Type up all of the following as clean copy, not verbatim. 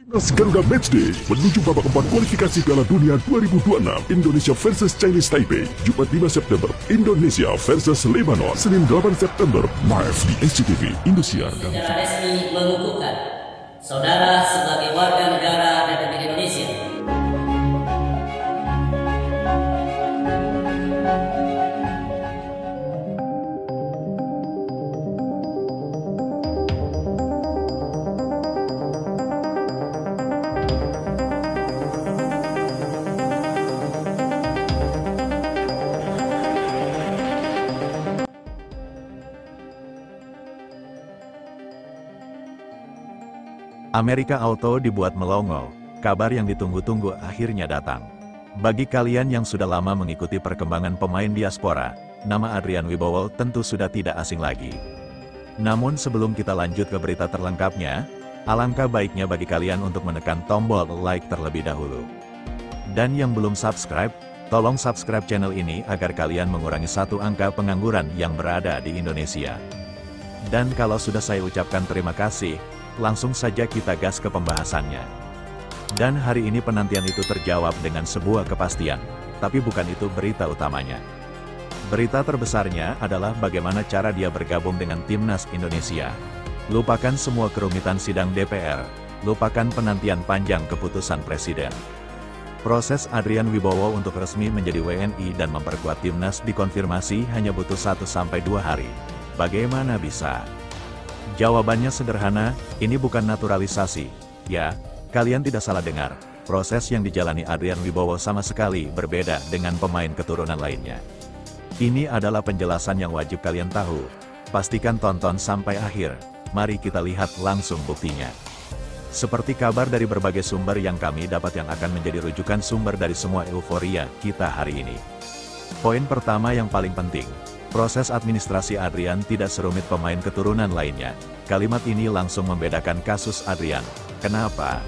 Timnas Garuda Matchday menuju babak 4 kualifikasi Piala Dunia 2026 Indonesia versus Chinese Taipei Jumat 5 September, Indonesia versus Lebanon Senin 8 September, live di SCTV Indosiar. Secara resmi mengukuhkan saudara sebagai warga negara Republik Indonesia. Amerika Auto dibuat melongo, kabar yang ditunggu-tunggu akhirnya datang. Bagi kalian yang sudah lama mengikuti perkembangan pemain diaspora, nama Adrian Wibowo tentu sudah tidak asing lagi. Namun sebelum kita lanjut ke berita terlengkapnya, alangkah baiknya bagi kalian untuk menekan tombol like terlebih dahulu. Dan yang belum subscribe, tolong subscribe channel ini agar kalian mengurangi satu angka pengangguran yang berada di Indonesia. Dan kalau sudah saya ucapkan terima kasih, langsung saja kita gas ke pembahasannya. Dan hari ini penantian itu terjawab dengan sebuah kepastian, tapi bukan itu berita utamanya. Berita terbesarnya adalah bagaimana cara dia bergabung dengan Timnas Indonesia. Lupakan semua kerumitan sidang DPR, lupakan penantian panjang keputusan Presiden. Proses Adrian Wibowo untuk resmi menjadi WNI dan memperkuat Timnas dikonfirmasi hanya butuh 1-2 hari. Bagaimana bisa? Jawabannya sederhana, ini bukan naturalisasi. Ya, kalian tidak salah dengar, proses yang dijalani Adrian Wibowo sama sekali berbeda dengan pemain keturunan lainnya. Ini adalah penjelasan yang wajib kalian tahu. Pastikan tonton sampai akhir, mari kita lihat langsung buktinya. Seperti kabar dari berbagai sumber yang kami dapat yang akan menjadi rujukan sumber dari semua euforia kita hari ini. Poin pertama yang paling penting. Proses administrasi Adrian tidak serumit pemain keturunan lainnya. Kalimat ini langsung membedakan kasus Adrian. Kenapa?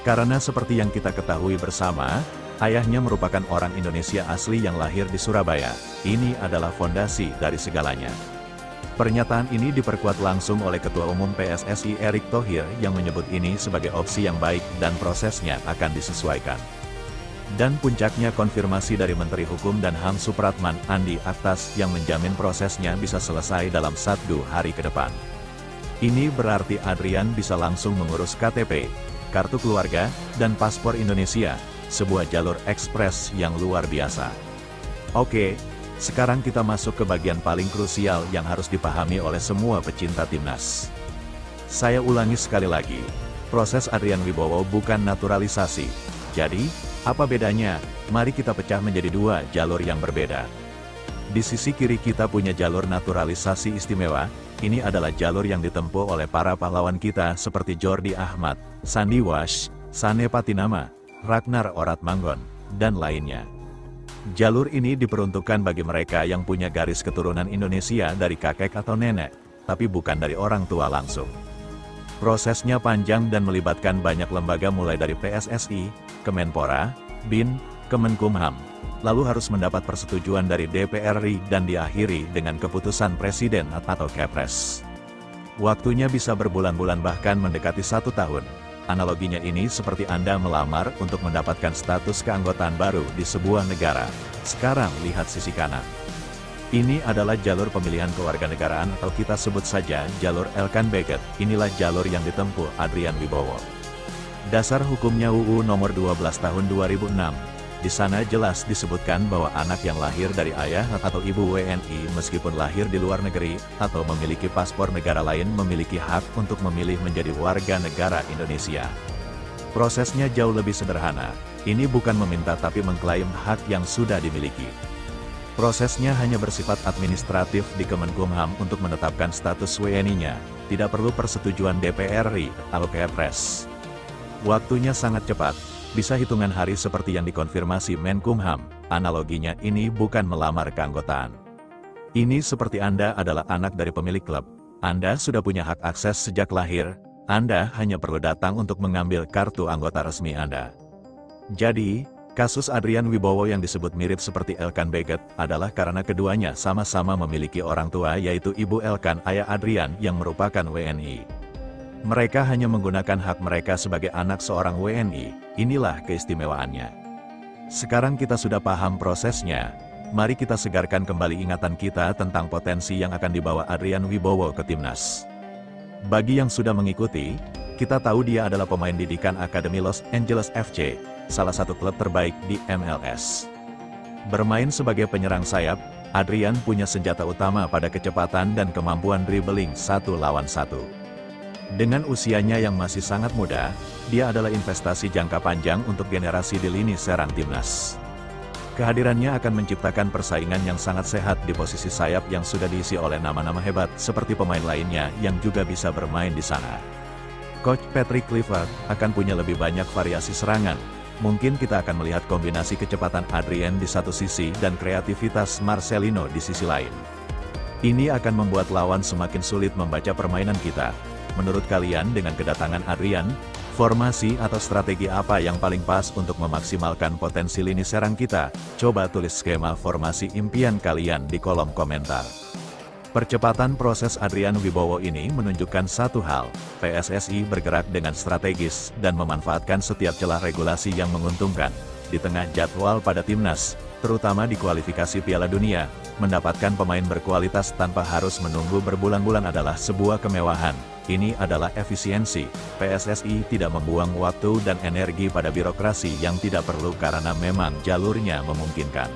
Karena seperti yang kita ketahui bersama, ayahnya merupakan orang Indonesia asli yang lahir di Surabaya. Ini adalah fondasi dari segalanya. Pernyataan ini diperkuat langsung oleh Ketua Umum PSSI Erick Thohir yang menyebut ini sebagai opsi yang baik dan prosesnya akan disesuaikan. Dan puncaknya konfirmasi dari Menteri Hukum dan HAM Supratman Andi Aktas yang menjamin prosesnya bisa selesai dalam 1 hari ke depan. Ini berarti Adrian bisa langsung mengurus KTP, kartu keluarga, dan paspor Indonesia, sebuah jalur ekspres yang luar biasa. Oke, sekarang kita masuk ke bagian paling krusial yang harus dipahami oleh semua pecinta Timnas. Saya ulangi sekali lagi, proses Adrian Wibowo bukan naturalisasi. Jadi, apa bedanya? Mari kita pecah menjadi 2 jalur yang berbeda. Di sisi kiri kita punya jalur naturalisasi istimewa. Ini adalah jalur yang ditempuh oleh para pahlawan kita seperti Jordi Ahmad, Sandi Wash, Sane Patinama, Ragnar Oratmanggon, dan lainnya. Jalur ini diperuntukkan bagi mereka yang punya garis keturunan Indonesia dari kakek atau nenek, tapi bukan dari orang tua langsung. Prosesnya panjang dan melibatkan banyak lembaga mulai dari PSSI, Kemenpora, BIN, Kemenkumham, lalu harus mendapat persetujuan dari DPR RI dan diakhiri dengan keputusan Presiden atau Kepres. Waktunya bisa berbulan-bulan bahkan mendekati 1 tahun. Analoginya ini seperti Anda melamar untuk mendapatkan status keanggotaan baru di sebuah negara. Sekarang lihat sisi kanan. Ini adalah jalur pemilihan kewarganegaraan atau kita sebut saja jalur Elkan Baget. Inilah jalur yang ditempuh Adrian Wibowo. Dasar hukumnya UU nomor 12 tahun 2006. Di sana jelas disebutkan bahwa anak yang lahir dari ayah atau ibu WNI meskipun lahir di luar negeri atau memiliki paspor negara lain memiliki hak untuk memilih menjadi warga negara Indonesia. Prosesnya jauh lebih sederhana. Ini bukan meminta tapi mengklaim hak yang sudah dimiliki. Prosesnya hanya bersifat administratif di Kemenkumham untuk menetapkan status WNI-nya, tidak perlu persetujuan DPR RI atau Kepres. Waktunya sangat cepat, bisa hitungan hari seperti yang dikonfirmasi Menkumham. Analoginya ini bukan melamar keanggotaan. Ini seperti Anda adalah anak dari pemilik klub. Anda sudah punya hak akses sejak lahir, Anda hanya perlu datang untuk mengambil kartu anggota resmi Anda. Jadi, kasus Adrian Wibowo yang disebut mirip seperti Elkan Baget adalah karena keduanya sama-sama memiliki orang tua yaitu Ibu Elkan ayah Adrian yang merupakan WNI. Mereka hanya menggunakan hak mereka sebagai anak seorang WNI, inilah keistimewaannya. Sekarang kita sudah paham prosesnya, mari kita segarkan kembali ingatan kita tentang potensi yang akan dibawa Adrian Wibowo ke timnas. Bagi yang sudah mengikuti, kita tahu dia adalah pemain didikan Akademi Los Angeles FC, salah satu klub terbaik di MLS. Bermain sebagai penyerang sayap, Adrian punya senjata utama pada kecepatan dan kemampuan dribbling 1 lawan 1. Dengan usianya yang masih sangat muda, dia adalah investasi jangka panjang untuk generasi di lini serang timnas. Kehadirannya akan menciptakan persaingan yang sangat sehat di posisi sayap yang sudah diisi oleh nama-nama hebat seperti pemain lainnya yang juga bisa bermain di sana. Coach Patrick Clifford akan punya lebih banyak variasi serangan. Mungkin kita akan melihat kombinasi kecepatan Adrian di satu sisi dan kreativitas Marcelino di sisi lain. Ini akan membuat lawan semakin sulit membaca permainan kita. Menurut kalian dengan kedatangan Adrian, formasi atau strategi apa yang paling pas untuk memaksimalkan potensi lini serang kita? Coba tulis skema formasi impian kalian di kolom komentar. Percepatan proses Adrian Wibowo ini menunjukkan satu hal, PSSI bergerak dengan strategis dan memanfaatkan setiap celah regulasi yang menguntungkan. Di tengah jadwal pada timnas, terutama di kualifikasi Piala Dunia, mendapatkan pemain berkualitas tanpa harus menunggu berbulan-bulan adalah sebuah kemewahan. Ini adalah efisiensi. PSSI tidak membuang waktu dan energi pada birokrasi yang tidak perlu karena memang jalurnya memungkinkan.